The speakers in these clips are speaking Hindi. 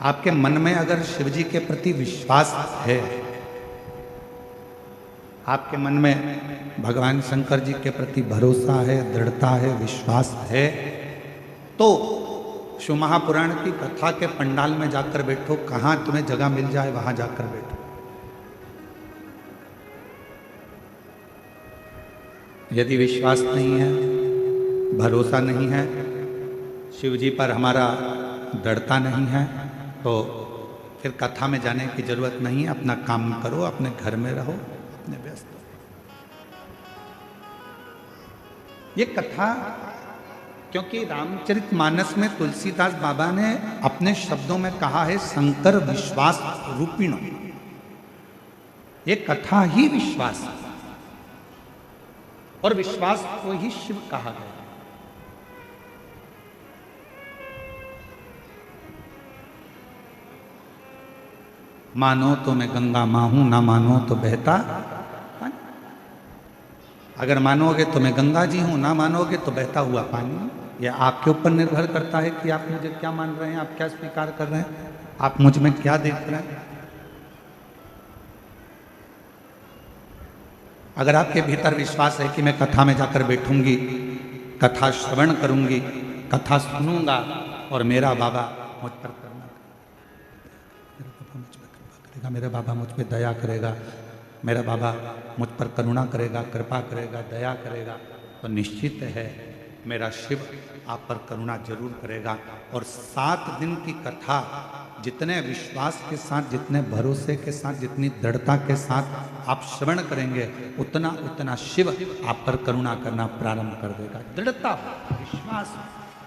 आपके मन में अगर शिव जी के प्रति विश्वास है, आपके मन में भगवान शंकर जी के प्रति भरोसा है, दृढ़ता है, विश्वास है, तो शिव महापुराण की कथा के पंडाल में जाकर बैठो, कहां तुम्हें जगह मिल जाए वहां जाकर बैठो। यदि विश्वास नहीं है, भरोसा नहीं है, शिव जी पर हमारा दृढ़ता नहीं है, तो फिर कथा में जाने की जरूरत नहीं है। अपना काम करो, अपने घर में रहो, अपने व्यस्त रहो। ये कथा, क्योंकि रामचरितमानस में तुलसीदास बाबा ने अपने शब्दों में कहा है शंकर विश्वास रूपिणो। ये कथा ही विश्वास है, और विश्वास को ही शिव कहा गया। मानो तो मैं गंगा मां हूं, ना मानो तो बहता पानी। अगर मानोगे तो मैं गंगा जी हूं, ना मानोगे तो बहता हुआ पानी। यह आपके ऊपर निर्भर करता है कि आप मुझे क्या मान रहे हैं, आप क्या स्वीकार कर रहे हैं, आप मुझ में क्या देख रहे हैं। अगर आपके भीतर विश्वास है कि मैं कथा में जाकर बैठूंगी, कथा श्रवण करूंगी, कथा सुनूंगा, और मेरा बाबा मुझ पर करुणा करेगा, मेरा बाबा मुझ पर दया करेगा, मेरा बाबा मुझ पर करुणा करेगा, कृपा करेगा, दया करेगा, तो निश्चित है मेरा शिव आप पर करुणा जरूर करेगा। और 7 दिन की कथा जितने विश्वास के साथ, जितने भरोसे के साथ, जितनी दृढ़ता के साथ आप श्रवण करेंगे, उतना उतना शिव आप पर करुणा करना प्रारंभ कर देगा। दृढ़ता, विश्वास,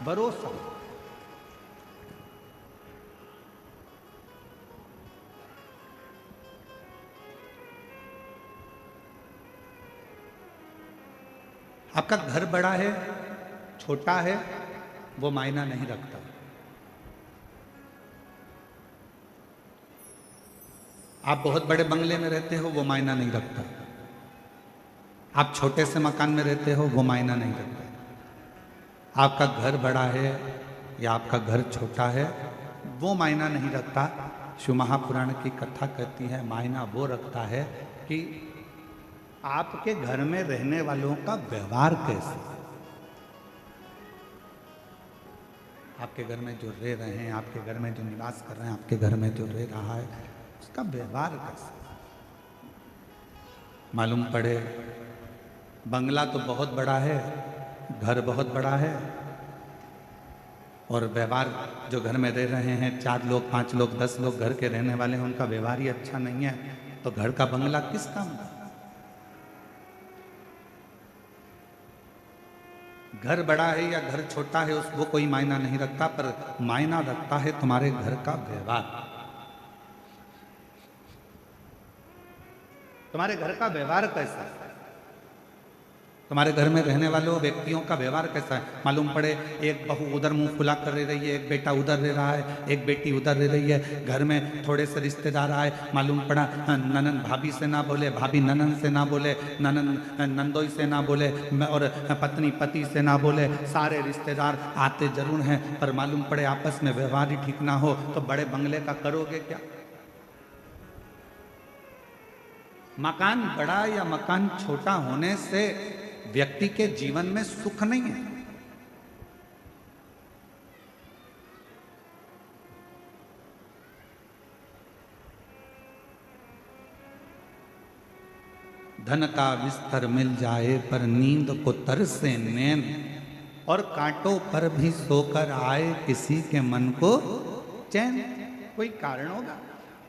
भरोसा। आपका घर बड़ा है, छोटा है, वो मायना नहीं रखता। आप बहुत बड़े बंगले में रहते हो, वो मायना नहीं रखता। आप छोटे से मकान में रहते हो, वो मायना नहीं रखता। आपका घर बड़ा है या आपका घर छोटा है, वो मायना नहीं रखता। शिव महापुराण की कथा कहती है मायना वो रखता है कि आपके घर में रहने वालों का व्यवहार कैसे। आपके घर में जो रह रहे हैं, आपके घर में जो निवास कर रहे हैं, आपके घर में जो रह रहा है, उसका व्यवहार कैसे। मालूम पड़े बंगला तो बहुत बड़ा है, घर बहुत बड़ा है, और व्यवहार जो घर में रह रहे हैं 4 लोग, 5 लोग, 10 लोग घर के रहने वाले हैं, उनका व्यवहार ही अच्छा नहीं है, तो घर का बंगला किस काम का। घर बड़ा है या घर छोटा है वो कोई मायना नहीं रखता, पर मायना रखता है तुम्हारे घर का व्यवहार। तुम्हारे घर का व्यवहार कैसा है, तुम्हारे घर में रहने वालों व्यक्तियों का व्यवहार कैसा है। मालूम पड़े एक बहू उधर मुंह खुला कर रह रही है, एक बेटा उधर रह रहा है, एक बेटी उधर रह रही है, घर में थोड़े से रिश्तेदार आए, मालूम पड़ा ननन भाभी से ना बोले, भाभी ननन से ना बोले, ननन नंदोई से ना बोले, और पत्नी पति से ना बोले। सारे रिश्तेदार आते जरूर हैं, पर मालूम पड़े आपस में व्यवहार ही ठीक ना हो, तो बड़े बंगले का करोगे क्या। मकान बड़ा या मकान छोटा होने से व्यक्ति के जीवन में सुख नहीं है। धन का बिस्तर मिल जाए पर नींद को तरसे नैन, और कांटों पर भी सोकर आए किसी के मन को चैन। कोई कारण होगा।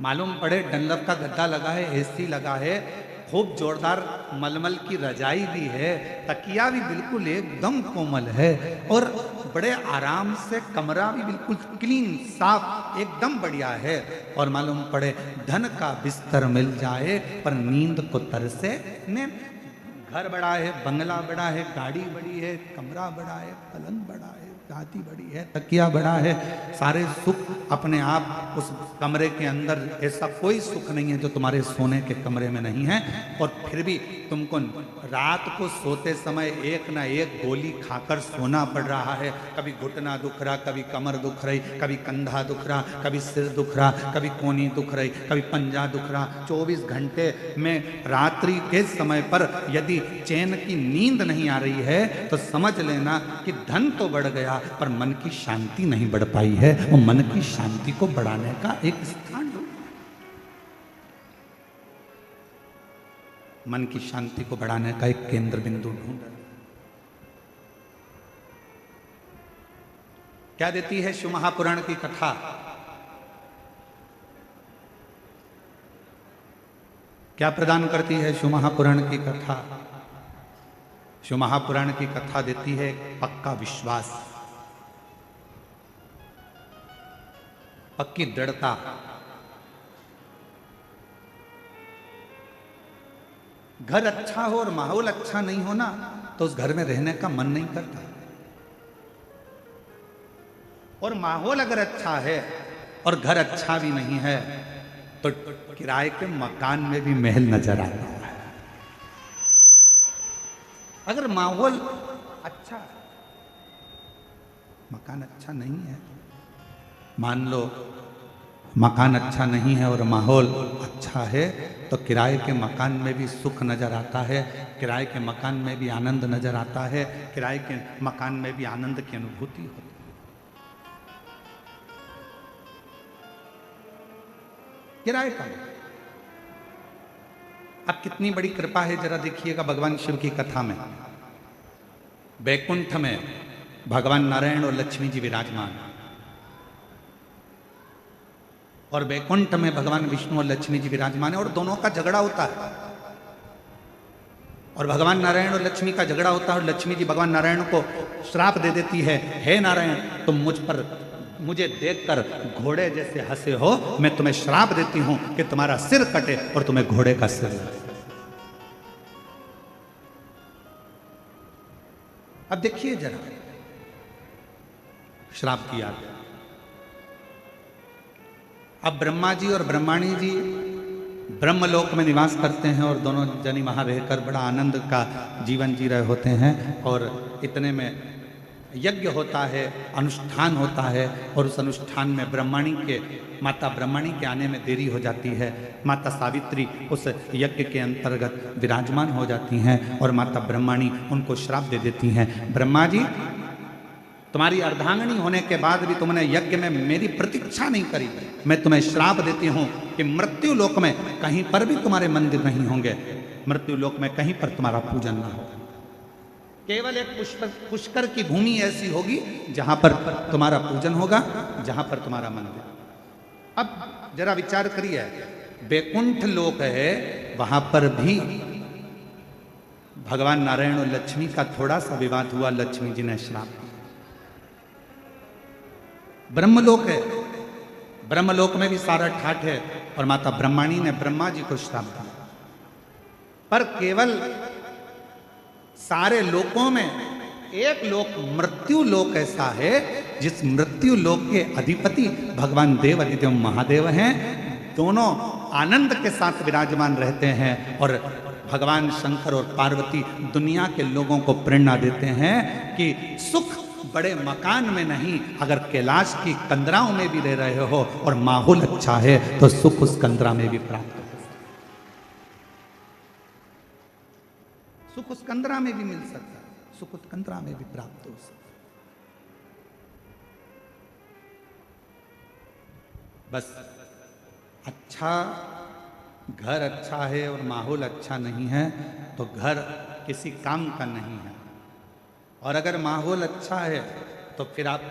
मालूम पड़े डनलप का गद्दा लगा है, एसी लगा है, खूब जोरदार मलमल की रजाई भी है, तकिया भी बिल्कुल एकदम कोमल है, और बड़े आराम से कमरा भी बिल्कुल क्लीन साफ एकदम बढ़िया है, और मालूम पड़े धन का बिस्तर मिल जाए पर नींद को तरसे ने। घर बड़ा है, बंगला बड़ा है, गाड़ी बड़ी है, कमरा बड़ा है, पलंग बड़ा है, चाहती बड़ी है, तकिया बड़ा है, सारे सुख अपने आप उस कमरे के अंदर, ऐसा कोई सुख नहीं है जो तुम्हारे सोने के कमरे में नहीं है। और फिर भी तुमको रात को सोते समय एक ना एक गोली खाकर सोना पड़ रहा है। कभी घुटना दुख रहा, कभी कमर दुख रही, कभी कंधा दुख रहा, कभी सिर दुख रहा, कभी कोनी दुख रही, कभी पंजा दुख रहा। 24 घंटे में रात्रि के समय पर यदि चैन की नींद नहीं आ रही है तो समझ लेना कि धन तो बढ़ गया पर मन की शांति नहीं बढ़ पाई है। वो मन की शांति को बढ़ाने का एक स्थान ढूंढ, मन की शांति को बढ़ाने का एक केंद्र बिंदु ढूंढ। क्या देती है शिव महापुराण की कथा? क्या प्रदान करती है शिव महापुराण की कथा? शिव महापुराण की कथा देती है पक्का विश्वास, पक्की दृढ़ता। घर अच्छा हो और माहौल अच्छा नहीं हो ना तो उस घर में रहने का मन नहीं करता। और माहौल अगर अच्छा है और घर अच्छा भी नहीं है तो किराए के मकान में भी महल नजर आता है। अगर माहौल अच्छा, मकान अच्छा नहीं है, मान लो मकान अच्छा नहीं है और माहौल अच्छा है तो किराए के मकान में भी सुख नजर आता है, किराए के मकान में भी आनंद नजर आता है, किराए के मकान में भी आनंद की अनुभूति होती है। किराए का अब कितनी बड़ी कृपा है जरा देखिएगा भगवान शिव की कथा में। बैकुंठ में भगवान नारायण और लक्ष्मी जी विराजमान, और बैकुंठ में भगवान विष्णु और लक्ष्मी जी विराजमान है, और दोनों का झगड़ा होता है। और भगवान नारायण और लक्ष्मी का झगड़ा होता है और लक्ष्मी जी भगवान नारायण को श्राप दे देती है, हे नारायण तुम मुझे देखकर घोड़े जैसे हंसे हो, मैं तुम्हें श्राप देती हूं कि तुम्हारा सिर कटे और तुम्हें घोड़े का सिर लगे। अब देखिए जरा श्राप किया। अब ब्रह्मा जी और ब्रह्माणी जी ब्रह्मलोक में निवास करते हैं और दोनों जनी वहां रहकर बड़ा आनंद का जीवन जी रहे होते हैं। और इतने में यज्ञ होता है, अनुष्ठान होता है, और उस अनुष्ठान में माता ब्रह्मणी के आने में देरी हो जाती है। माता सावित्री उस यज्ञ के अंतर्गत विराजमान हो जाती हैं और माता ब्रह्मणी उनको श्राप दे देती हैं, ब्रह्मा जी तुम्हारी अर्धांगिनी होने के बाद भी तुमने यज्ञ में मेरी प्रतीक्षा नहीं करी, मैं तुम्हें श्राप देती हूं कि मृत्यु लोक में कहीं पर भी तुम्हारे मंदिर नहीं होंगे, मृत्यु लोक में कहीं पर तुम्हारा पूजन ना होगा। केवल एक पुष्कर की भूमि ऐसी होगी जहां पर तुम्हारा पूजन होगा, जहां पर तुम्हारा मंदिर। अब जरा विचार करिए, बैकुंठ लोक है, वहां पर भी भगवान नारायण और लक्ष्मी का थोड़ा सा विवाद हुआ, लक्ष्मी जी ने श्राप दिया। ब्रह्मलोक है, ब्रह्मलोक में भी सारा ठाठ है और माता ब्रह्मणी ने ब्रह्मा जी को श्राप दिया। पर केवल सारे लोकों में एक लोक मृत्यु लोक ऐसा है जिस मृत्यु लोक के अधिपति भगवान देव अधिदेव महादेव हैं। दोनों आनंद के साथ विराजमान रहते हैं और भगवान शंकर और पार्वती दुनिया के लोगों को प्रेरणा देते हैं कि सुख बड़े मकान में नहीं, अगर कैलाश की कंदराओं में भी रह रहे हो और माहौल अच्छा है तो सुख उस कंदरा में भी प्राप्त हो, सुख उस कंदरा में भी मिल सकता है, सुख उस कंदरा में भी प्राप्त हो सकता है। बस अच्छा घर अच्छा है और माहौल अच्छा नहीं है तो घर किसी काम का नहीं है, और अगर माहौल अच्छा है तो फिर आप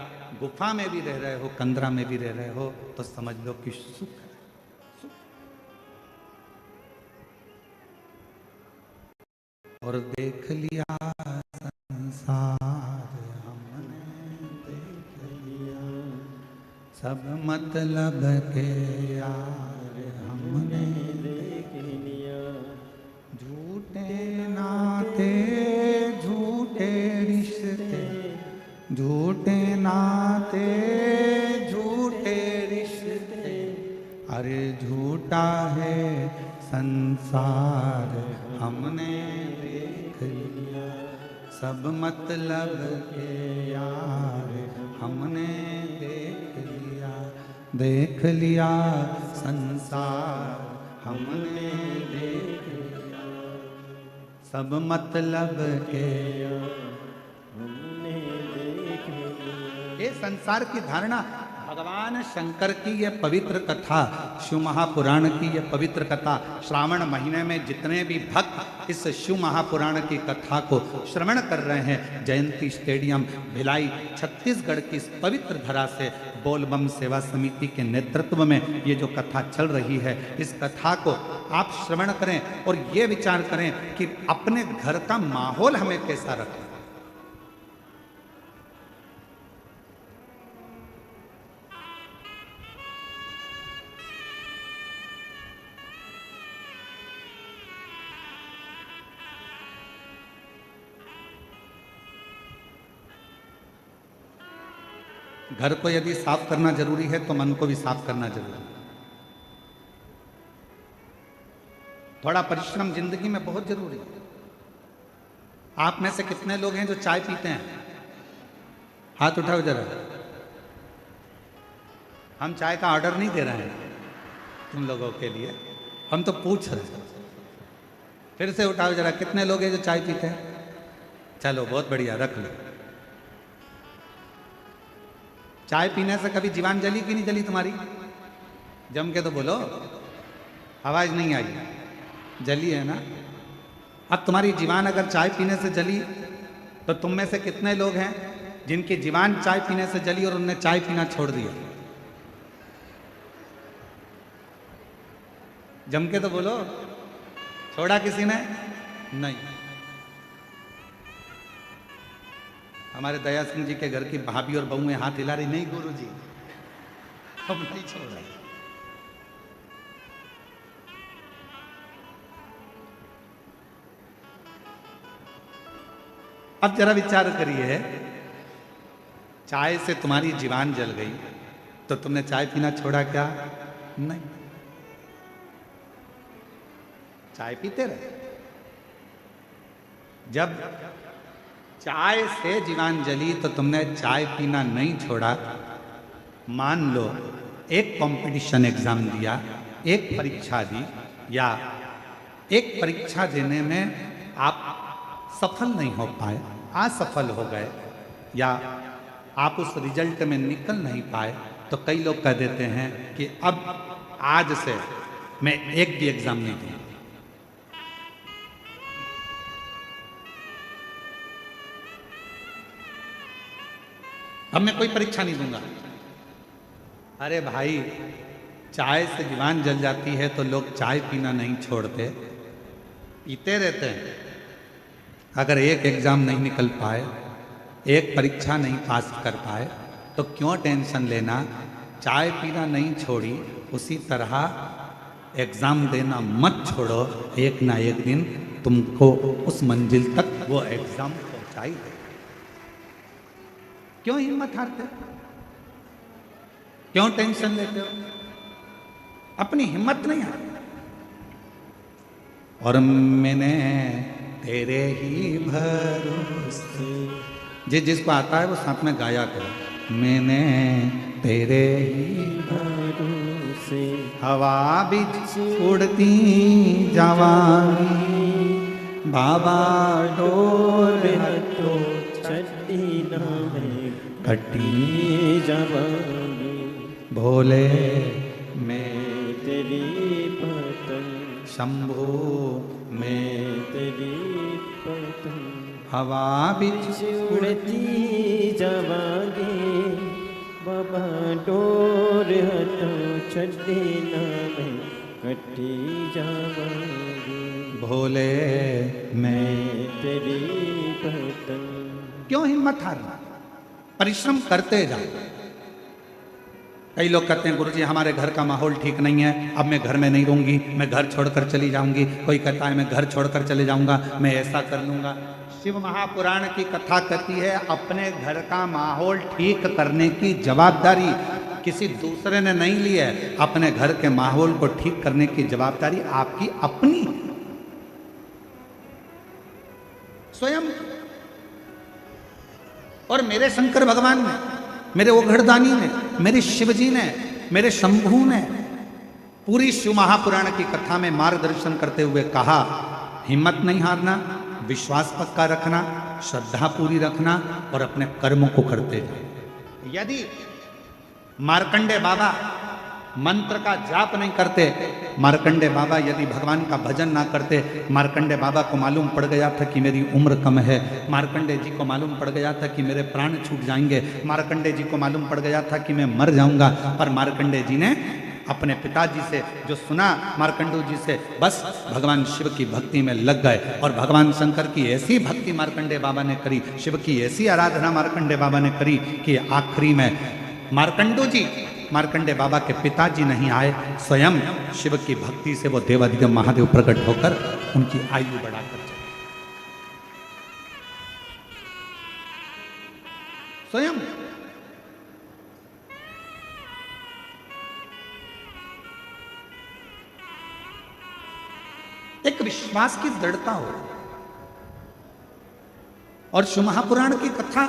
गुफा में भी रह रहे हो, कंदरा में भी रह रहे हो, तो समझ लो कि सुख है, सुख। और देख लिया संसार हमने, देख लिया सब मतलब के यार हमने देख लिया, झूठे नाते झूठे रिश्ते, झूठे अरे झूठा है संसार हमने देख लिया, सब मतलब के यार हमने देख लिया संसार हमने देख लिया, सब मतलब के हमने देख लिया। ये संसार की धारणा भगवान शंकर की ये पवित्र कथा, शिव महापुराण की ये पवित्र कथा, श्रावण महीने में जितने भी भक्त इस शिव महापुराण की कथा को श्रवण कर रहे हैं, जयंती स्टेडियम भिलाई छत्तीसगढ़ की इस पवित्र धरा से बोलबम सेवा समिति के नेतृत्व में ये जो कथा चल रही है, इस कथा को आप श्रवण करें और ये विचार करें कि अपने घर का माहौल हमें कैसा रखें। घर को यदि साफ करना जरूरी है तो मन को भी साफ करना जरूरी है। थोड़ा परिश्रम जिंदगी में बहुत जरूरी है। आप में से कितने लोग हैं जो चाय पीते हैं? हाथ उठाओ जरा। हम चाय का ऑर्डर नहीं दे रहे हैं तुम लोगों के लिए, हम तो पूछ रहे हैं। फिर से उठाओ जरा, कितने लोग हैं जो चाय पीते हैं? चलो बहुत बढ़िया, रख लो। चाय पीने से कभी जीवान जली कि नहीं जली तुम्हारी? जम के तो बोलो, आवाज नहीं आई। जली है ना? अब तुम्हारी जीवान अगर चाय पीने से जली तो तुम में से कितने लोग हैं जिनकी जीवान चाय पीने से जली और उनने चाय पीना छोड़ दिया? जम के तो बोलो, छोड़ा किसी ने? नहीं। हमारे दया सिंह जी के घर की भाभी और बहुएं हाथ हिला रही, नहीं गुरु जी हम नहीं छोड़ रहे। अब जरा विचार करिए, चाय से तुम्हारी जीवान जल गई तो तुमने चाय पीना छोड़ा क्या? नहीं, चाय पीते रहे। जब चाय से जीवान जली तो तुमने चाय पीना नहीं छोड़ा। मान लो एक कंपटीशन एग्जाम दिया, एक परीक्षा दी, या एक परीक्षा देने में आप सफल नहीं हो पाए, असफल हो गए, या आप उस रिजल्ट में निकल नहीं पाए, तो कई लोग कह देते हैं कि अब आज से मैं एक भी एग्जाम नहीं दूंगा। अब मैं कोई परीक्षा नहीं दूंगा। अरे भाई, चाय से जीवान जल जाती है तो लोग चाय पीना नहीं छोड़ते, पीते रहते हैं। अगर एक एग्जाम नहीं निकल पाए, एक परीक्षा नहीं पास कर पाए, तो क्यों टेंशन लेना? चाय पीना नहीं छोड़ी, उसी तरह एग्जाम देना मत छोड़ो। एक ना एक दिन तुमको उस मंजिल तक वो एग्जाम पहुंचाई दे। क्यों हिम्मत हारते हो? क्यों टेंशन लेते हो? अपनी हिम्मत नहीं हारते। और मैंने तेरे ही भरोसे, जिसको आता है वो साथ में गाया करो। मैंने तेरे ही भरोसे हवा बिच उड़ती जवानी, बाबा डोर हटो छठी नामे कटी जवानी, भोले मैं तेरी पतंग, शंभो मैं तेरी पतंग, हवा बिच उड़ती जवानी, बाबा डोर हटो छठी नामे कटी जवानी, भोले मैं तेरी पतंग। क्यों हिम्मत हारना? परिश्रम करते जाओ। कई लोग कहते हैं गुरुजी हमारे घर का माहौल ठीक नहीं है, अब मैं घर में नहीं रहूंगी, मैं घर छोड़कर चली जाऊंगी। कोई कहता है मैं घर छोड़कर चले जाऊंगा, मैं ऐसा कर लूंगा। शिव महापुराण की कथा कहती है अपने घर का माहौल ठीक करने की जवाबदारी किसी दूसरे ने नहीं ली है। अपने घर के माहौल को ठीक करने की जवाबदारी आपकी अपनी है, स्वयं। और मेरे शंकर भगवान ने, मेरे ओघड़दानी ने, मेरे शिवजी ने, मेरे शंभू ने पूरी शिव महापुराण की कथा में मार्गदर्शन करते हुए कहा, हिम्मत नहीं हारना, विश्वास पक्का रखना, श्रद्धा पूरी रखना और अपने कर्मों को करते जाओ। यदि मार्कंडे बाबा मंत्र का जाप नहीं करते, मार्कंडे बाबा यदि भगवान का भजन ना करते, मार्कंडे बाबा को मालूम पड़ गया था कि मेरी उम्र कम है, मार्कंडे जी को मालूम पड़ गया था कि मेरे प्राण छूट जाएंगे, मार्कंडे जी को मालूम पड़ गया था कि मैं मर जाऊंगा, पर मार्कंडे जी ने अपने पिताजी से जो सुना, मार्कंडू जी से, बस भगवान शिव की भक्ति में लग गए और भगवान शंकर की ऐसी भक्ति मार्कंडे बाबा ने करी, शिव की ऐसी आराधना मार्कंडे बाबा ने करी कि आखिरी में मार्कंडू जी, मार्कंडे बाबा के पिताजी नहीं आए, स्वयं शिव की भक्ति से वो देवाधिदेव महादेव प्रकट होकर उनकी आयु बढ़ाकर चले, स्वयं। एक विश्वास की दृढ़ता हो। और शिव महापुराण की कथा,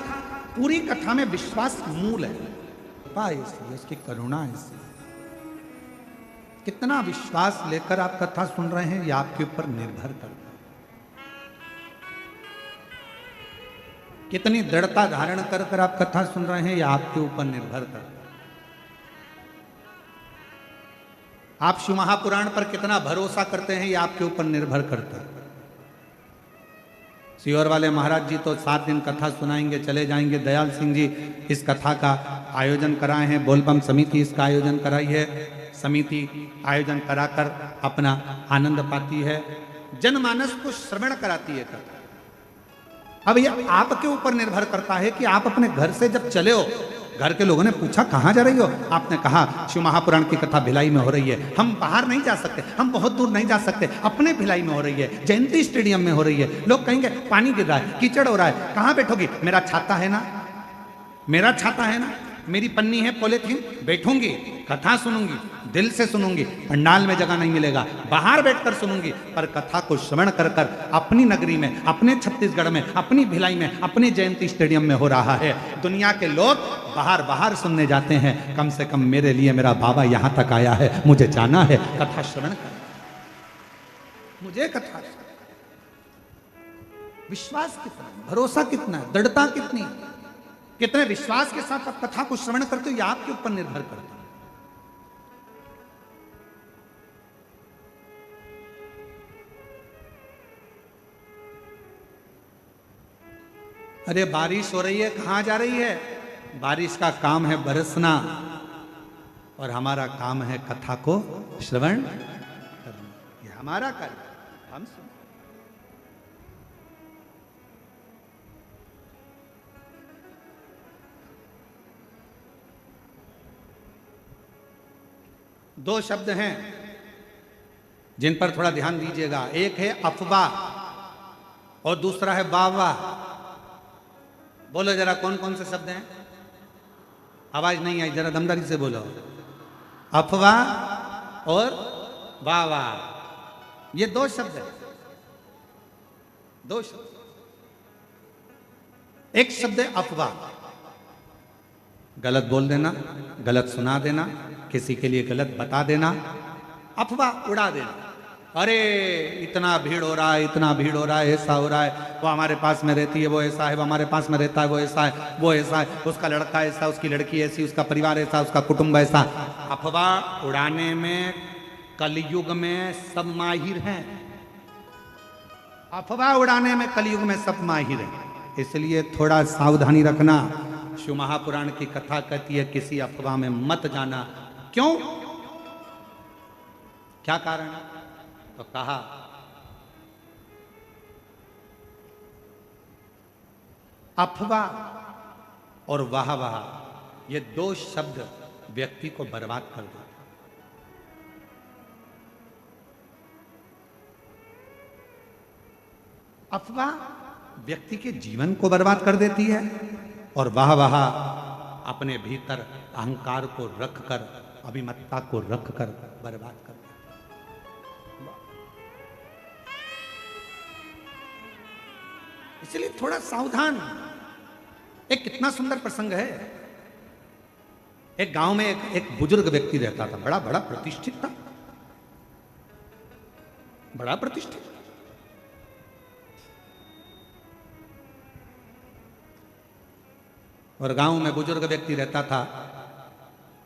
पूरी कथा में विश्वास मूल है, इसलिए उसकी करुणा है। कितना विश्वास लेकर आप कथा सुन रहे हैं, यह आपके ऊपर निर्भर करता है। कितनी दृढ़ता धारण कर कर आप कथा सुन रहे हैं, यह आपके ऊपर निर्भर करता है। आप शिव महापुराण पर कितना भरोसा करते हैं, यह आपके ऊपर निर्भर करता है। सीहोर वाले महाराज जी तो 7 दिन कथा सुनाएंगे, चले जाएंगे। दयाल सिंह जी इस कथा का आयोजन कराए हैं, बोलबम समिति इसका आयोजन कराई है, समिति आयोजन कराकर अपना आनंद पाती है, जनमानस को श्रवण कराती है कथा। अब यह आपके ऊपर निर्भर करता है कि आप अपने घर से जब चले हो, घर के लोगों ने पूछा कहाँ जा रही हो, आपने कहा शिव महापुराण की कथा भिलाई में हो रही है, हम बाहर नहीं जा सकते, हम बहुत दूर नहीं जा सकते, अपने भिलाई में हो रही है, जयंती स्टेडियम में हो रही है। लोग कहेंगे पानी गिर रहा है, कीचड़ हो रहा है, कहाँ बैठोगी? मेरा छाता है ना, मेरा छाता है ना, मेरी पन्नी है पॉलिथीन, बैठूंगी, कथा सुनूंगी, दिल से सुनूंगी, पंडाल में जगह नहीं मिलेगा, बाहर बैठकर सुनूंगी, पर कथा को श्रवण कर कर अपनी नगरी में, अपने छत्तीसगढ़ में, अपनी भिलाई में, अपनी जयंती स्टेडियम में हो रहा है। दुनिया के लोग बाहर बाहर सुनने जाते हैं, कम से कम मेरे लिए मेरा बाबा यहां तक आया है, मुझे जाना है, कथा श्रवण कर, मुझे कथा। विश्वास कितना, भरोसा कितना है, दृढ़ता कितनी, कितने विश्वास के साथ आप कथा को श्रवण करते हो, यह आपके ऊपर निर्भर करता है। अरे बारिश हो रही है, कहां जा रही है? बारिश का काम है बरसना और हमारा काम है कथा को श्रवण करना, ये हमारा कार्य, हम सुन। दो शब्द हैं जिन पर थोड़ा ध्यान दीजिएगा, एक है अफवाह और दूसरा है वाह। बोलो जरा कौन कौन से शब्द हैं? आवाज नहीं आई, जरा दमदारी से बोलो। अफवाह और वाह, ये दो शब्द हैं, दो शब्द। एक शब्द है अफवाह, गलत बोल देना, गलत सुना देना, किसी के लिए गलत बता देना, अफवाह उड़ा देना। अरे इतना भीड़ हो रहा है, इतना भीड़ हो रहा है, ऐसा हो रहा है, वो हमारे पास में रहती है, वो ऐसा है, वो हमारे पास में रहता है, वो ऐसा है, वो ऐसा है, उसका लड़का ऐसा, उसकी लड़की ऐसी, उसका परिवार ऐसा, उसका कुटुंब ऐसा। अफवाह उड़ाने में कलयुग में सब माहिर हैं, अफवाह उड़ाने में कलयुग में सब माहिर हैं, इसलिए थोड़ा सावधानी रखना। शिव महापुराण की कथा कहती है किसी अफवाह में मत जाना। क्यों, क्या कारण? तो कहा अफवाह और वाह वाह, ये दो शब्द व्यक्ति को बर्बाद कर देते। अफवाह व्यक्ति के जीवन को बर्बाद कर देती है और वाह वाह अपने भीतर अहंकार को रखकर, अभिमतता को रखकर बर्बाद कर दिया। इसलिए थोड़ा सावधान। एक कितना सुंदर प्रसंग है। एक गांव में एक बुजुर्ग व्यक्ति रहता था, बड़ा बड़ा प्रतिष्ठित था, बड़ा प्रतिष्ठित। और गांव में बुजुर्ग व्यक्ति रहता था,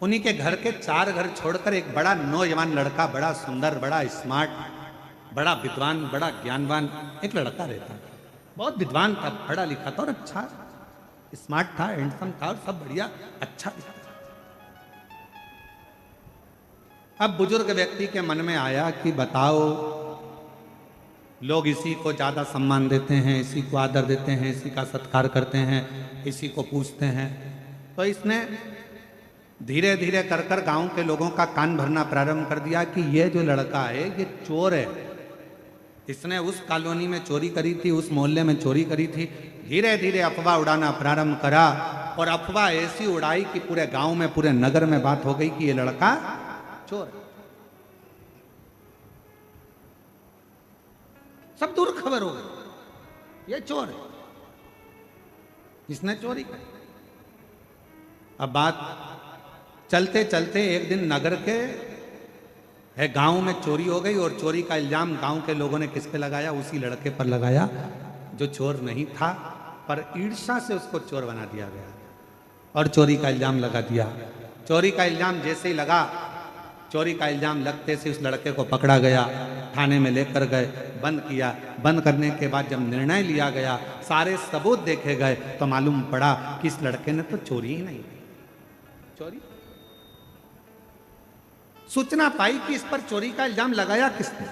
उन्हीं के घर के 4 घर छोड़कर एक बड़ा नौजवान लड़का, बड़ा सुंदर, बड़ा स्मार्ट, बड़ा विद्वान, बड़ा ज्ञानवान एक लड़का रहता था। बहुत विद्वान था, पढ़ा लिखा था और अच्छा स्मार्ट था, हैंडसम था और सब बढ़िया अच्छा था। अब बुजुर्ग व्यक्ति के मन में आया कि बताओ, लोग इसी को ज़्यादा सम्मान देते हैं, इसी को आदर देते हैं, इसी का सत्कार करते हैं, इसी को पूछते हैं। तो इसने धीरे धीरे कर कर गांव के लोगों का कान भरना प्रारंभ कर दिया कि ये जो लड़का है ये चोर है, इसने उस कॉलोनी में चोरी करी थी, उस मोहल्ले में चोरी करी थी। धीरे धीरे अफवाह उड़ाना प्रारंभ करा और अफवाह ऐसी उड़ाई कि पूरे गांव में, पूरे नगर में बात हो गई कि ये लड़का चोर है। सब दूर खबर हो गई, ये चोर है, इसने चोरी की। अब बात चलते चलते एक दिन नगर के गांव में चोरी हो गई और चोरी का इल्जाम गांव के लोगों ने किस पे लगाया? उसी लड़के पर लगाया जो चोर नहीं था, पर ईर्ष्या से उसको चोर बना दिया गया और चोरी का इल्जाम लगा दिया। चोरी का इल्जाम जैसे ही लगा, चोरी का इल्जाम लगते से उस लड़के को पकड़ा गया, थाने में लेकर गए, बंद किया। बंद करने के बाद जब निर्णय लिया गया, सारे सबूत देखे गए, तो मालूम पड़ा कि इस लड़के ने तो चोरी ही नहीं की। चोरी सूचना पाई कि इस पर चोरी का इल्जाम लगाया किसने,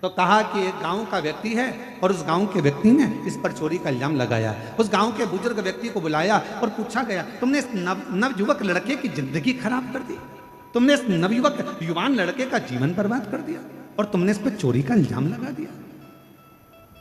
तो कहा कि एक गांव का व्यक्ति है और उस गांव के व्यक्ति ने इस पर चोरी का इल्जाम लगाया। उस गांव के बुजुर्ग व्यक्ति को बुलाया और पूछा गया, तुमने इस नवयुवक लड़के की जिंदगी खराब कर दी, तुमने इस नवयुवक युवान लड़के का जीवन बर्बाद कर दिया और तुमने इस पर चोरी का इल्जाम लगा दिया।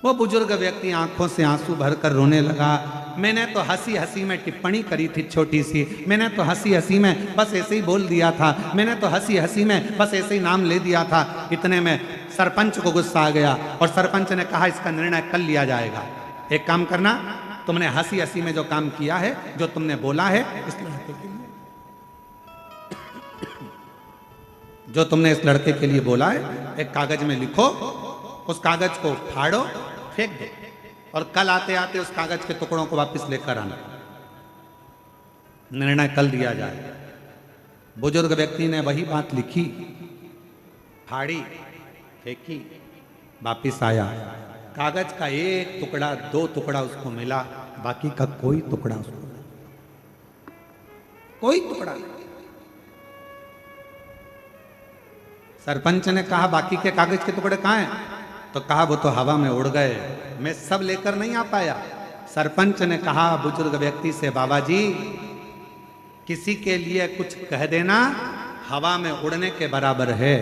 वो बुजुर्ग व्यक्ति आंखों से आंसू भरकर रोने लगा। मैंने तो हंसी हंसी में टिप्पणी करी थी छोटी सी, मैंने तो हंसी हंसी में बस ऐसे ही बोल दिया था, मैंने तो हंसी हंसी में बस ऐसे ही नाम ले दिया था। इतने में सरपंच को गुस्सा आ गया और सरपंच ने कहा इसका निर्णय कल लिया जाएगा। एक काम करना, तुमने हंसी हंसी में जो काम किया है, जो तुमने बोला है इस लड़के के लिए, जो तुमने इस लड़के के लिए बोला है, एक कागज में लिखो, उस कागज को फाड़ो, फेंक दो और कल आते आते उस कागज के टुकड़ों को वापस लेकर आना। निर्णय कल दिया जाए। बुजुर्ग व्यक्ति ने वही बात लिखी, फाड़ी, फेंकी, वापिस आया। कागज का एक टुकड़ा, 2 टुकड़ा उसको मिला, बाकी का कोई टुकड़ा उसको नहीं, कोई टुकड़ा नहीं। सरपंच ने कहा बाकी के कागज के टुकड़े कहाँ हैं? तो कहा वो तो हवा में उड़ गए, मैं सब लेकर नहीं आ पाया। सरपंच ने कहा बुजुर्ग व्यक्ति से, बाबा जी किसी के लिए कुछ कह देना हवा में उड़ने के बराबर है।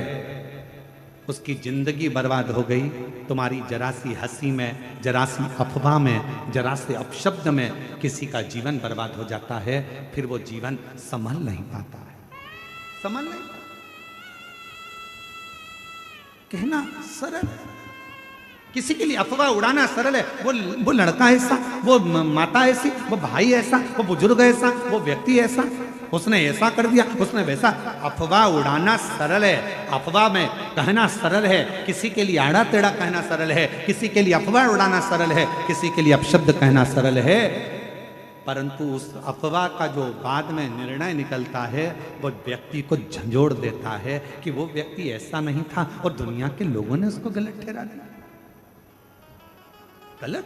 उसकी जिंदगी बर्बाद हो गई तुम्हारी जरा सी हंसी में, जरा सी अफवाह में, जरा से अपशब्द में किसी का जीवन बर्बाद हो जाता है, फिर वो जीवन संभल नहीं पाता है, संभल नहीं। कहना सरल है, किसी के लिए अफवाह उड़ाना सरल है। वो लड़का ऐसा, वो माता ऐसी, वो भाई ऐसा, वो बुजुर्ग ऐसा, वो व्यक्ति ऐसा, उसने ऐसा कर दिया, उसने वैसा। अफवाह उड़ाना सरल है, अफवाह में कहना सरल है, किसी के लिए आड़ा टेढ़ा कहना सरल है, किसी के लिए अफवाह उड़ाना सरल है, किसी के लिए अपशब्द कहना सरल है। परंतु उस अफवाह का जो बाद में निर्णय निकलता है, वो व्यक्ति को झंझोड़ देता है कि वो व्यक्ति ऐसा नहीं था और दुनिया के लोगों ने उसको गलत ठहरा दिया। गलत।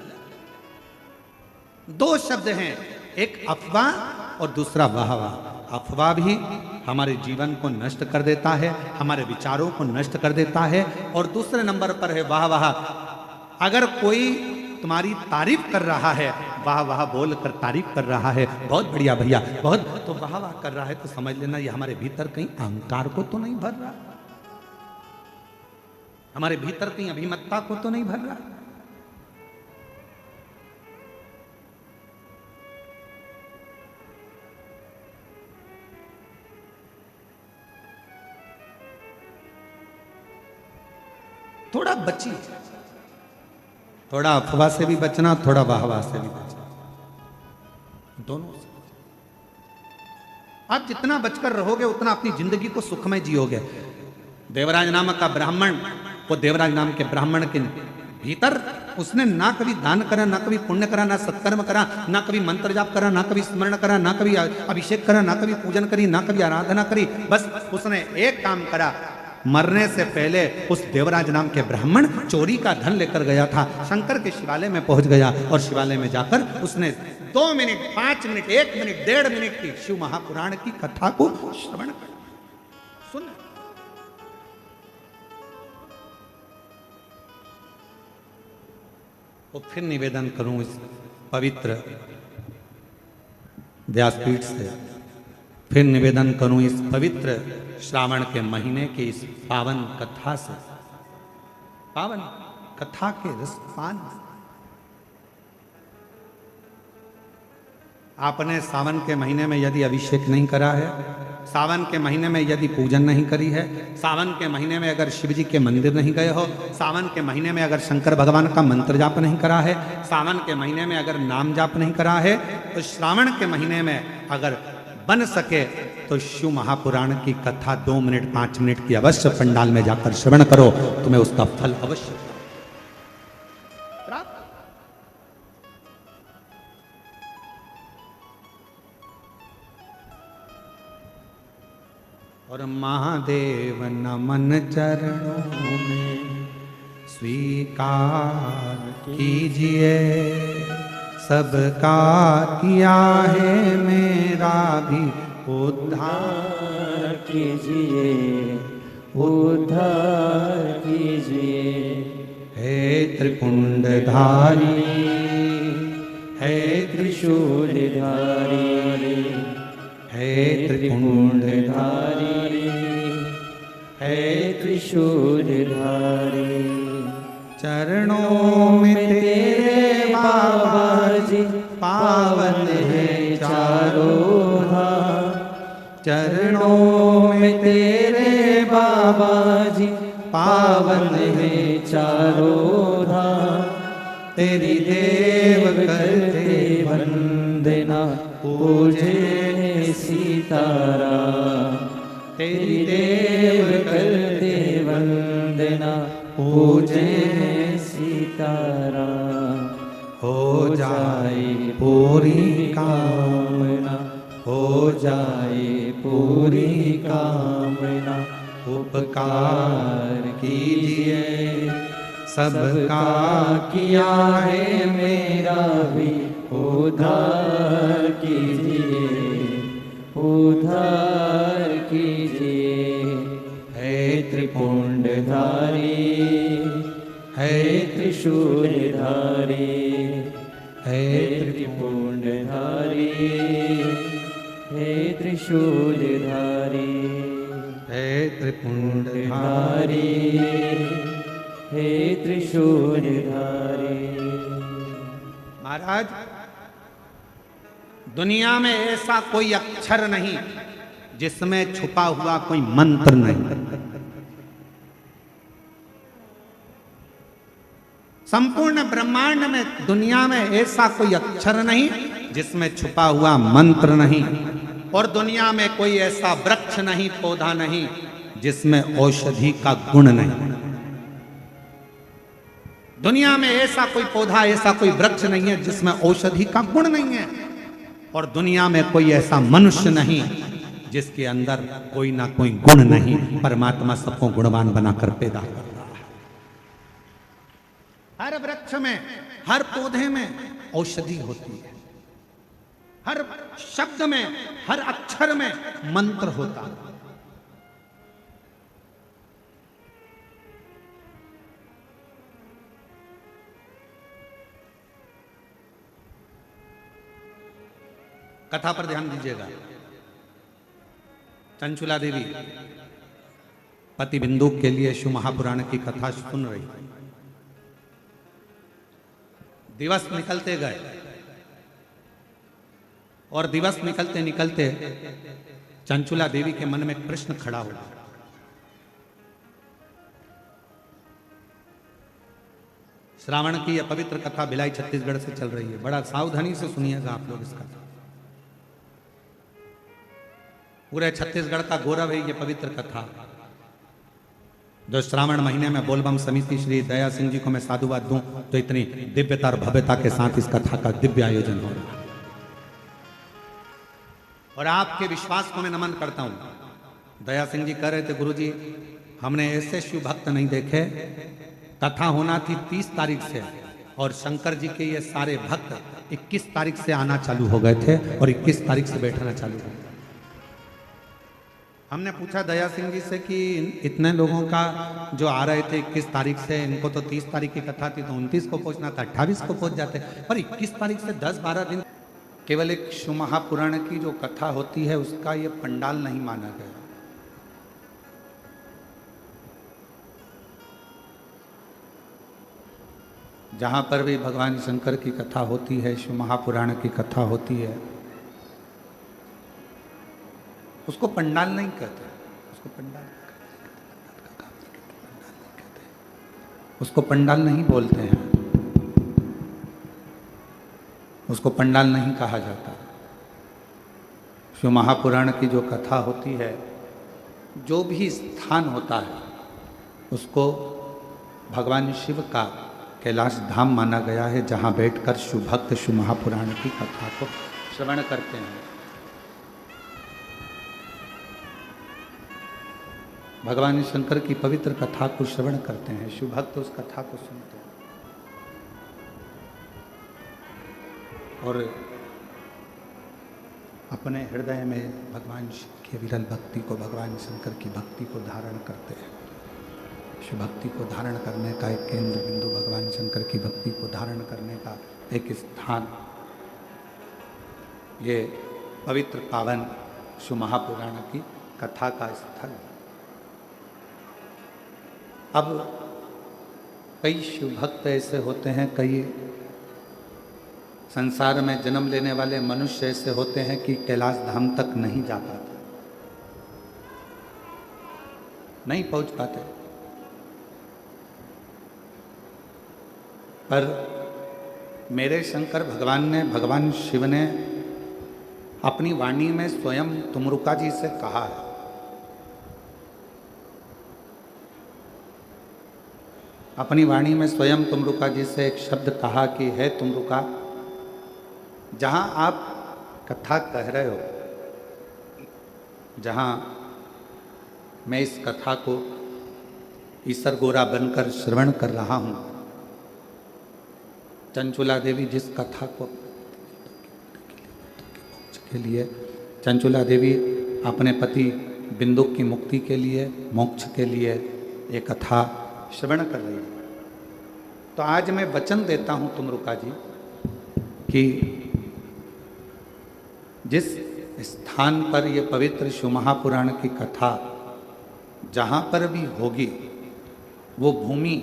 2 शब्द हैं, एक अफवाह और दूसरा वाहवाह। अफवाह भी हमारे जीवन को नष्ट कर देता है, हमारे विचारों को नष्ट कर देता है, और दूसरे नंबर पर है वाहवाह। अगर कोई तुम्हारी तारीफ कर रहा है, वाह वाह बोल कर तारीफ कर रहा है, बहुत बढ़िया भैया, बहुत, तो वाह वाह कर रहा है, तो समझ लेना ये हमारे भीतर कहीं अहंकार को तो नहीं भर रहा, हमारे भीतर कहीं अभिमतता को तो नहीं भर रहा। थोड़ा बचिए, थोड़ा अफवाह से भी बचना, थोड़ा वाहवाह से भी बचना, दोनों से। आप जितना बचकर रहोगे उतना अपनी जिंदगी को सुखमय जियोगे। देवराज नामक का ब्राह्मण, वो देवराज नाम के ब्राह्मण के भीतर उसने ना कभी दान करा, ना कभी पुण्य करा, ना सत्कर्म करा, ना कभी मंत्र जाप करा, ना कभी स्मरण करा, ना कभी अभिषेक करा, ना कभी पूजन करी, ना कभी आराधना करी। बस उसने एक काम करा, मरने से पहले उस देवराज नाम के ब्राह्मण चोरी का धन लेकर गया था, शंकर के शिवालय में पहुंच गया और शिवालय में जाकर उसने 2 मिनट, 5 मिनट, 1 मिनट, 1.5 मिनट की शिव महापुराण की कथा को श्रवण कर सुन। तो फिर निवेदन करूं इस पवित्र व्यासपीठ से, फिर निवेदन करूं इस पवित्र श्रावण के महीने की इस पावन कथा से, पावन कथा के रसपान। आपने सावन के महीने में यदि अभिषेक नहीं करा है, सावन के महीने में यदि पूजन नहीं करी है, सावन के महीने में अगर शिव जी के मंदिर नहीं गए हो, सावन के महीने में अगर शंकर भगवान का मंत्र जाप नहीं करा है, सावन के महीने में अगर नाम जाप नहीं करा है, तो श्रावण के महीने में अगर बन सके तो शिव महापुराण की कथा 2 मिनट 5 मिनट की अवश्य पंडाल में जाकर श्रवण करो, तुम्हें उसका फल अवश्य प्राप्त। और महादेव नमन चरणों में स्वीकार कीजिए, सबका किया है मेरा भी उद्धार कीजिए, उद्धार कीजिए। हे त्रिपुंडधारी, हे त्रिशूलधारी, हे त्रिपुंडधारी, हे त्रिशूलधारी। चरणों में तेरे बाबा जी पावन है चारों धाम, चरणों में तेरे बाबा जी पावन है चारों धाम। तेरी देव करते वंदना पूजे सीताराम, तेरी देव करते वंदना पूजे सीताराम। हो जाए पूरी कामना, हो जाए पूरी कामना। उपकार कीजिए, सबका किया है मेरा भी उद्धार कीजिए, उद्धार कीजिए। हे त्रिपुंडधारी, हे त्रिशूलधारी, हे त्रिपुंडधारी, हे त्रिशूलधारी, हे त्रिपुंडधारी, हे त्रिशूलधारी। महाराज, दुनिया में ऐसा कोई अक्षर नहीं जिसमें छुपा हुआ कोई मंत्र नहीं। संपूर्ण ब्रह्मांड में, दुनिया में ऐसा कोई अक्षर नहीं जिसमें छुपा हुआ मंत्र नहीं, और दुनिया में कोई ऐसा वृक्ष नहीं, पौधा नहीं जिसमें औषधि का गुण नहीं। दुनिया में ऐसा कोई पौधा, ऐसा कोई वृक्ष नहीं है जिसमें औषधि का गुण नहीं है, और दुनिया में कोई ऐसा मनुष्य नहीं जिसके अंदर कोई ना कोई गुण नहीं। परमात्मा सबको गुणवान बनाकर पैदा करता है। हर वृक्ष में, हर पौधे में औषधि होती है, हर शब्द में, हर अक्षर में मंत्र होता है। कथा पर ध्यान दीजिएगा। चंचुला देवी पति बिंदु के लिए शिव महापुराण की कथा सुन रही। दिवस निकलते गए और दिवस निकलते निकलते चंचुला देवी के मन में एक प्रश्न खड़ा हुआ। श्रावण की यह पवित्र कथा भिलाई छत्तीसगढ़ से चल रही है। बड़ा सावधानी से सुनिएगा आप लोग इसका। पूरे छत्तीसगढ़ का गौरव है ये पवित्र कथा, जो श्रावण महीने में बोलबम समिति श्री दया सिंह जी को मैं साधुवाद दूं, तो इतनी दिव्यता और भव्यता के साथ इस कथा का दिव्य आयोजन हो रहा है। और आपके विश्वास को मैं नमन करता हूं। दया सिंह जी कह रहे थे, गुरुजी हमने ऐसे शिव भक्त नहीं देखे। कथा होना थी 30 तारीख से, और शंकर जी के ये सारे भक्त 21 तारीख से आना चालू हो गए थे और 21 तारीख से बैठना चालू हो गया। हमने पूछा दया सिंह जी से कि इतने लोगों का जो आ रहे थे 21 तारीख से, इनको तो 30 तारीख की कथा थी, तो 29 को पहुंचना था, 28 को पहुंच जाते, पर 21 तारीख से 10-12 दिन। केवल एक शिव महापुराण की जो कथा होती है उसका ये पंडाल नहीं माना गया। जहां पर भी भगवान शंकर की कथा होती है, शिव महापुराण की कथा होती है, उसको पंडाल नहीं कहते, उसको पंडाल उसको पंडाल नहीं बोलते हैं, उसको पंडाल नहीं कहा जाता। शिव महापुराण की जो कथा होती है, जो भी स्थान होता है उसको भगवान शिव का कैलाश धाम माना गया है, जहाँ बैठकर शिव भक्त शिव महापुराण की कथा को श्रवण करते हैं। भगवान शंकर की पवित्र कथा को श्रवण करते हैं, शिव भक्त उस कथा को सुनते हैं और अपने हृदय में भगवान शिव की विरल भक्ति को, भगवान शंकर की भक्ति को धारण करते हैं। शिव भक्ति को धारण करने का एक केंद्र बिंदु, भगवान शंकर की भक्ति को धारण करने का एक स्थान, ये पवित्र पावन शिव महापुराण की कथा का स्थल है। अब कई शिव भक्त ऐसे होते हैं, कई संसार में जन्म लेने वाले मनुष्य ऐसे होते हैं कि कैलाश धाम तक नहीं जा पाते, नहीं पहुंच पाते। पर मेरे शंकर भगवान ने, भगवान शिव ने अपनी वाणी में स्वयं तुमरुका जी से कहा है। अपनी वाणी में स्वयं तुमरुका जी से एक शब्द कहा कि है तुमरुका, जहां आप कथा कह रहे हो, जहां मैं इस कथा को ईसर गोरा बनकर श्रवण कर रहा हूं, चंचुला देवी जिस कथा को के लिए, चंचुला देवी अपने पति बिंदुक की मुक्ति के लिए, मोक्ष के लिए ये कथा श्रवण कर रही है। तो आज मैं वचन देता हूं तुमरुका जी कि जिस स्थान पर ये पवित्र शिव महापुराण की कथा जहाँ पर भी होगी, वो भूमि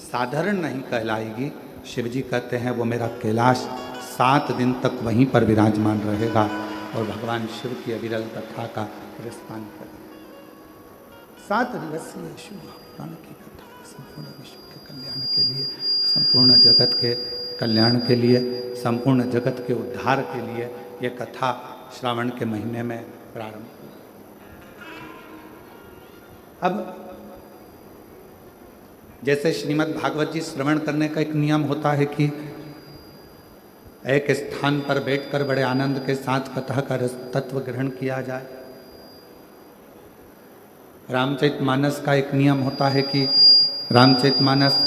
साधारण नहीं कहलाएगी। शिव जी कहते हैं वो मेरा कैलाश 7 दिन तक वहीं पर विराजमान रहेगा और भगवान शिव की अविरल कथा का प्रस्थान करेगा। 7 दिवसीय शिव महापुराण की कथा संपूर्ण विश्व के कल्याण के लिए, संपूर्ण जगत के कल्याण के लिए, संपूर्ण जगत के उद्धार के लिए ये कथा श्रावण के महीने में प्रारंभ हुई। अब जैसे श्रीमद् भागवत जी श्रवण करने का एक नियम होता है कि एक स्थान पर बैठकर बड़े आनंद के साथ कथा का रस तत्व ग्रहण किया जाए। रामचरितमानस का एक नियम होता है कि रामचरितमानस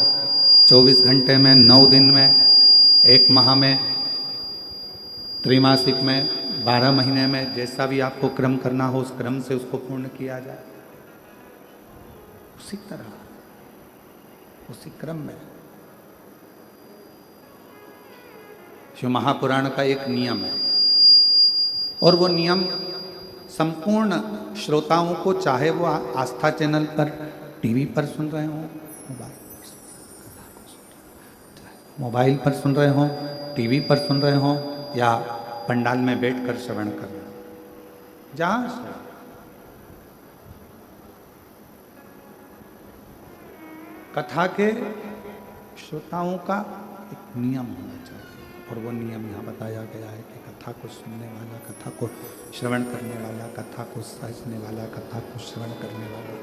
24 घंटे में, 9 दिन में, 1 माह में, त्रैमासिक में, 12 महीने में, जैसा भी आपको क्रम करना हो उस क्रम से उसको पूर्ण किया जाए। उसी तरह उसी क्रम में शिव महापुराण का एक नियम है और वो नियम संपूर्ण श्रोताओं को, चाहे वो आस्था चैनल पर टीवी पर सुन रहे हों, मोबाइल पर सुन रहे हों, टीवी पर सुन रहे हों, या पंडाल में बैठकर श्रवण कर रहे हों, जहाँ से कथा के श्रोताओं का एक नियम होना चाहिए, और वो नियम यहाँ बताया गया है कि कथा को सुनने वाला, कथा को श्रवण करने वाला, कथा को समझने वाला, कथा को श्रवण करने वाला,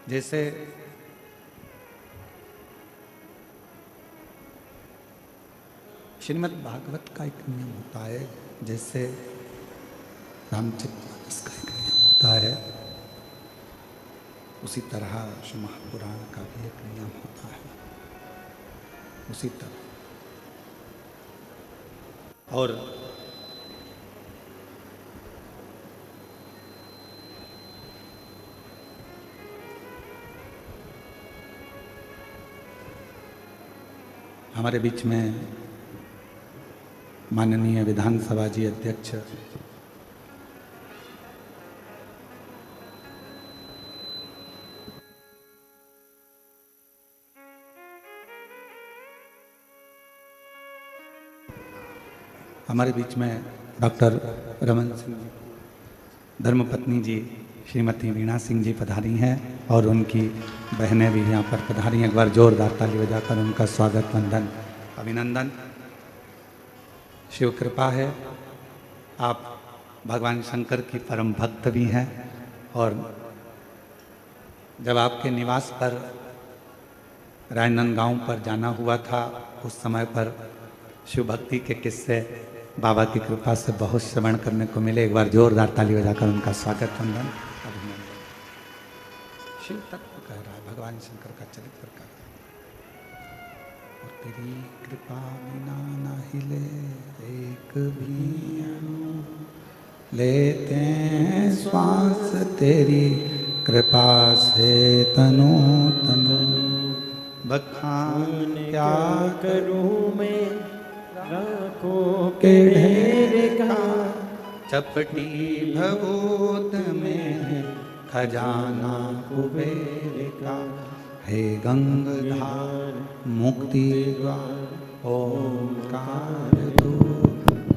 जैसे श्रीमद् भागवत का एक नियम होता है, जैसे रामचरितमानस का एक नियम होता है, उसी तरह श्री महापुराण का भी एक नियम होता है, उसी तरह। और हमारे बीच में माननीय विधानसभा जी अध्यक्ष हमारे बीच में डॉक्टर रमन सिंह जी, धर्मपत्नी जी श्रीमती वीणा सिंह जी पधारी हैं, और उनकी बहनें भी यहाँ पर पधारी हैं। एक बार जोरदार ताली बजाकर उनका स्वागत, वंदन, अभिनंदन। शिव कृपा है, आप भगवान शंकर की परम भक्त भी हैं, और जब आपके निवास पर राजनांदगांव पर जाना हुआ था, उस समय पर शिव भक्ति के किस्से बाबा की कृपा से बहुत श्रवण करने को मिले। एक बार जोरदार ताली बजाकर उनका स्वागत, वंदन, अभिनंदन। शिव तत्व कह रहा है, भगवान शंकर का चरित्र कह रहा है। और तेरी कृपा बिना ना हिले एक भी अणु, लेते हैं श्वास तेरी कृपा से तनु तनु, बखान क्या करूं मैं लाखों के ढेर का, चपटी भगोत में खजाना कुबेर का, हे गंगाधार मुक्ति द्वार ओंकार तू,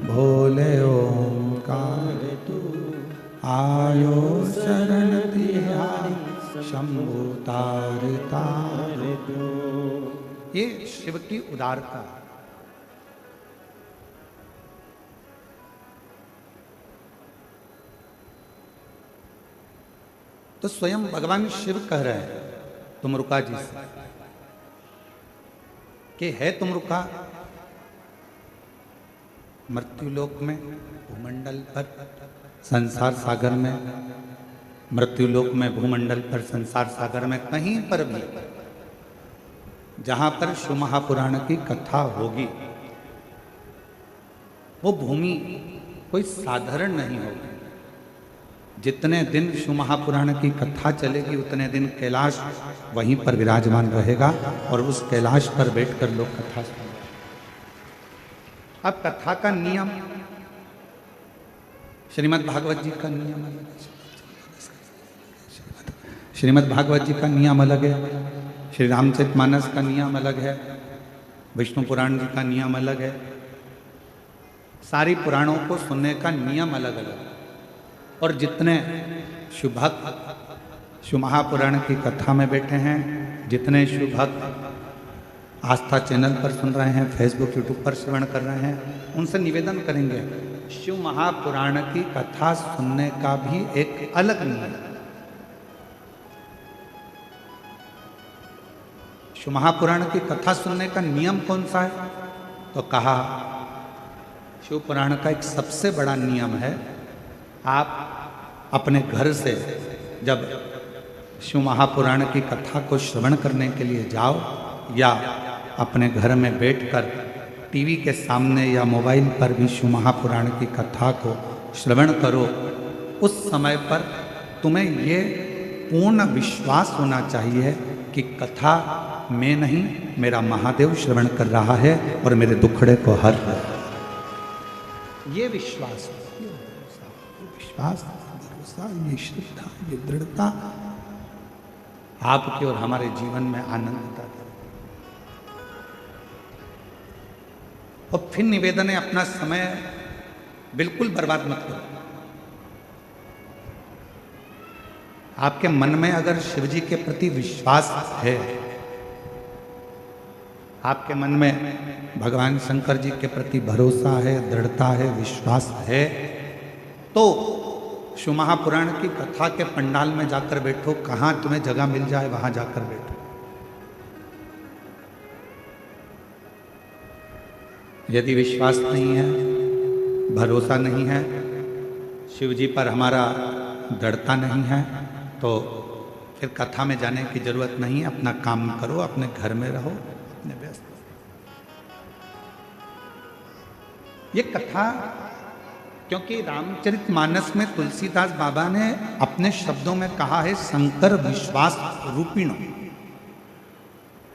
भोले ओंकार तू, आयो शरण तिहारी शंभु तार तार तू। ये शिव की उदारता। तो स्वयं भगवान शिव कह रहे हैं तुमरुका जी से कि है तुमरुका मृत्युलोक में, भूमंडल पर, संसार सागर में, मृत्युलोक में, भूमंडल पर, संसार सागर में, कहीं पर भी जहां पर शिव महापुराण की कथा होगी, वो भूमि कोई साधारण नहीं होगी। जितने दिन शिव महापुराण की कथा चलेगी, उतने दिन कैलाश वहीं पर विराजमान रहेगा, और उस कैलाश पर बैठकर लोग कथा सुनेंगे। अब कथा का नियम, श्रीमद् भागवत जी का नियम अलग है, श्रीमद् भागवत जी का नियम अलग है, श्री रामचरितमानस का नियम अलग है, विष्णु पुराण जी का नियम अलग है। सारी पुराणों को सुनने का नियम अलग अलग है। और जितने शिव भक्त शिव महापुराण की कथा में बैठे हैं, जितने शिव भक्त आस्था चैनल पर सुन रहे हैं, फेसबुक यूट्यूब पर श्रवण कर रहे हैं, उनसे निवेदन करेंगे, शिव महापुराण की कथा सुनने का भी एक अलग नियम है। शिव महापुराण की कथा सुनने का नियम कौन सा है? तो कहा शिव पुराण का एक सबसे बड़ा नियम है, आप अपने घर से जब शिव महापुराण की कथा को श्रवण करने के लिए जाओ, या अपने घर में बैठकर टीवी के सामने या मोबाइल पर भी शिव महापुराण की कथा को श्रवण करो, उस समय पर तुम्हें ये पूर्ण विश्वास होना चाहिए कि कथा मैं नहीं, मेरा महादेव श्रवण कर रहा है और मेरे दुखड़े को हर रहा है। ये विश्वास, ये विश्वास, भरोसा, ये श्रद्धा, ये दृढ़ता आपके और हमारे जीवन में आनंद देता है। और फिर निवेदन है, अपना समय बिल्कुल बर्बाद मत करो। आपके मन में अगर शिव जी के प्रति विश्वास है, आपके मन में भगवान शंकर जी के प्रति भरोसा है, दृढ़ता है, विश्वास है, तो शिव महापुराण की कथा के पंडाल में जाकर बैठो, कहां तुम्हें जगह मिल जाए वहां जाकर बैठो। यदि विश्वास नहीं है, भरोसा नहीं है, शिव जी पर हमारा दृढ़ता नहीं है, तो फिर कथा में जाने की जरूरत नहीं है। अपना काम करो, अपने घर में रहो, अपने व्यस्त। ये कथा, क्योंकि रामचरितमानस में तुलसीदास बाबा ने अपने शब्दों में कहा है शंकर विश्वास रूपिणो।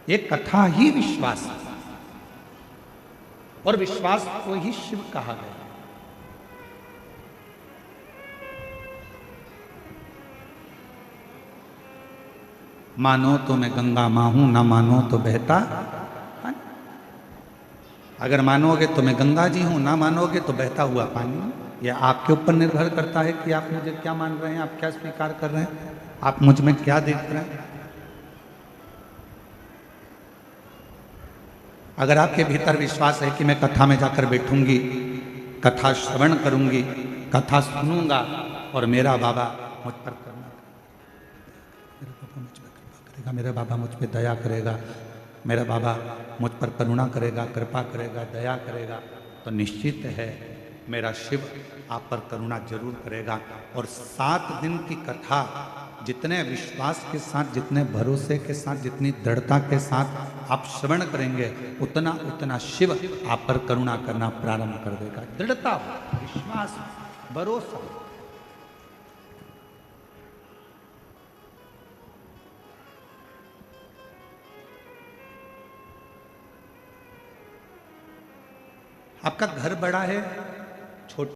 ये कथा ही विश्वास है, और विश्वास को ही शिव कहा गया। मानो तो मैं गंगा मां हूं, ना मानो तो बहता। अगर मानोगे तो मैं गंगा जी हूं, ना मानोगे तो बहता हुआ पानी। यह आपके ऊपर निर्भर करता है कि आप मुझे क्या मान रहे हैं, आप क्या स्वीकार कर रहे हैं, आप मुझ में क्या देख रहे हैं। अगर आपके भीतर विश्वास है कि मैं कथा में जाकर बैठूंगी, कथा श्रवण करूंगी, कथा सुनूंगा और मेरा बाबा मुझ पर करना, मेरा बाबा मुझ पर कृपा करेगा, मेरा बाबा मुझ पर दया करेगा, मेरा बाबा मुझ पर करुणा करेगा, कृपा करेगा, दया करेगा, तो निश्चित है मेरा शिव आप पर करुणा जरूर करेगा। और 7 दिन की कथा जितने विश्वास के साथ, जितने भरोसे के साथ, जितनी दृढ़ता के साथ आप श्रवण करेंगे, उतना उतना शिव आप पर करुणा करना प्रारंभ कर देगा। दृढ़ता, विश्वास, भरोसा। आपका घर बड़ा है, छोटा